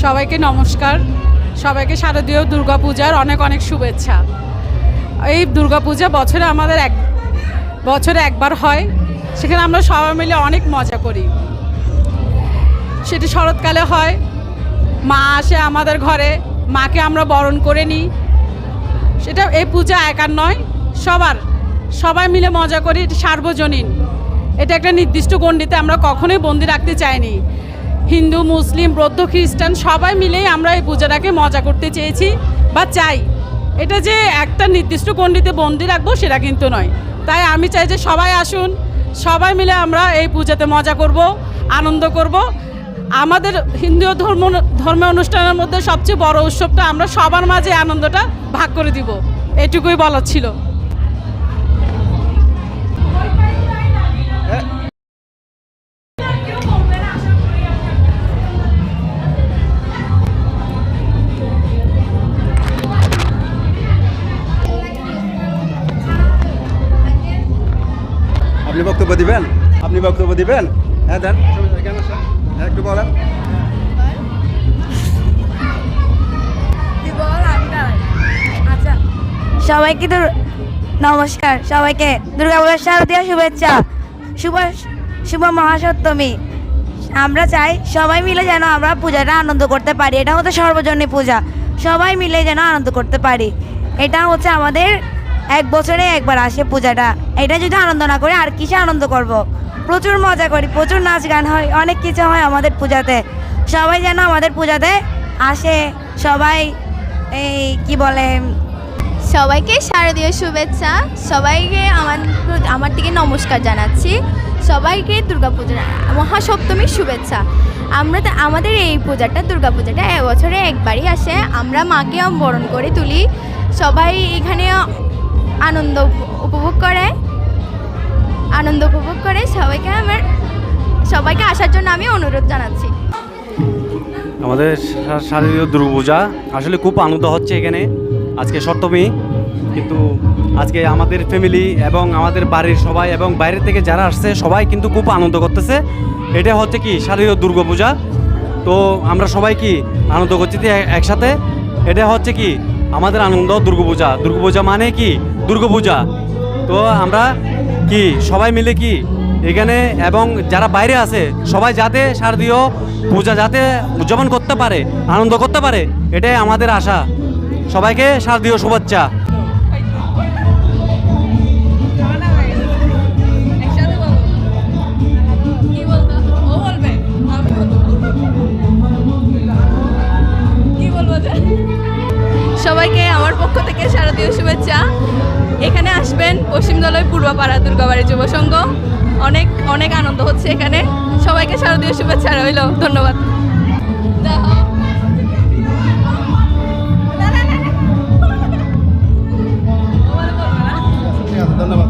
সবাইকে নমস্কার। সবাইকে শারদীয় দুর্গাপূজার অনেক অনেক শুভেচ্ছা। এই দুর্গাপূজা বছরে একবার হয়, সেখানে আমরা সবাই মিলে অনেক মজা করি। সেটি শরৎকালে হয়, মা আসে আমাদের ঘরে, মাকে আমরা বরণ করে নিই। সেটা এই পূজা একার নয়, সবাই মিলে মজা করি। এটি সার্বজনীন, এটা একটা নির্দিষ্ট গণ্ডিতে আমরা কখনোই বন্দি রাখতে চাইনি। হিন্দু, মুসলিম, বৌদ্ধ, খ্রিস্টান সবাই মিলেই আমরা এই পূজাটাকে মজা করতে চেয়েছি বা চাই। এটা যে একটা নির্দিষ্ট গণ্ডিতে বন্দি রাখবো সেটা কিন্তু নয়। তাই আমি চাই যে সবাই আসুন, সবাই মিলে আমরা এই পূজাতে মজা করব, আনন্দ করব। আমাদের হিন্দু ধর্মীয় অনুষ্ঠানের মধ্যে সবচেয়ে বড় উৎসবটা আমরা সবার মাঝে আনন্দটা ভাগ করে দিব, এটুকুই বলার ছিল। আপনি বক্তব্য দিবেন? হ্যাঁ দেন, একটু বলেন। আচ্ছা, সবাইকে নমস্কার। সবাইকে দুর্গাপূজার শারদীয় শুভেচ্ছা। শুভ মহাসপ্তমী। আমরা চাই সবাই মিলে যেন আমরা পূজাটা আনন্দ করতে পারি। এটা হচ্ছে সর্বজনীন পূজা, সবাই মিলে যেন আনন্দ করতে পারি। এটা হচ্ছে আমাদের এক বছরে একবার আসে পূজাটা। এটা যদি আনন্দ না করি আর কিসে আনন্দ করব? প্রচুর মজা করি, প্রচুর নাচ গান হয়, অনেক কিছু হয় আমাদের পূজাতে। সবাই যেন আমাদের পূজাতে আসে। সবাই কি বলে, সবাইকে শারদীয় শুভেচ্ছা। সবাইকে আমার থেকে নমস্কার জানাচ্ছি। সবাইকে দুর্গাপূজার মহাসপ্তমীর শুভেচ্ছা। আমাদের এই পূজাটা, দুর্গাপূজাটা এবছরে একবারই আসে। আমরা মাকে বরণ করে তুলি। সবাই এখানে আনন্দ উপভোগ করে সবাইকে আসার জন্য আমি অনুরোধ জানাচ্ছি। আমাদের শারদীয় দুর্গাপূজা আসলে খুব আনন্দ হচ্ছে এখানে। আজকে সপ্তমী, কিন্তু আজকে আমাদের ফ্যামিলি এবং আমাদের বাড়ির সবাই এবং বাইরে থেকে যারা আসছে সবাই কিন্তু খুব আনন্দ করতেছে। এটা হচ্ছে কি শারদীয় দুর্গাপূজা। তো আমরা সবাই কি আনন্দ করছি একসাথে। এটা হচ্ছে কি আমাদের আনন্দ দুর্গাপূজা। দুর্গাপূজা মানে কি দুর্গাপূজা। তো আমরা কি সবাই মিলে কি এখানে এবং যারা বাইরে আছে সবাই যাতে শারদীয় পূজা যাতে উদযাপন করতে পারে, আনন্দ করতে পারে, এটাই আমাদের আশা। সবাইকে শারদীয় শুভেচ্ছা। সবাইকে আমার পক্ষ থেকে শারদীয় শুভেচ্ছা। এখানে আসবেন, পশ্চিমদলয় পূর্বপাড়া দুর্গাবাড়ি যুব সংঘ। অনেক অনেক আনন্দ হচ্ছে এখানে। সবাইকে শারদীয় শুভেচ্ছা রইল। ধন্যবাদ। ধন্যবাদ।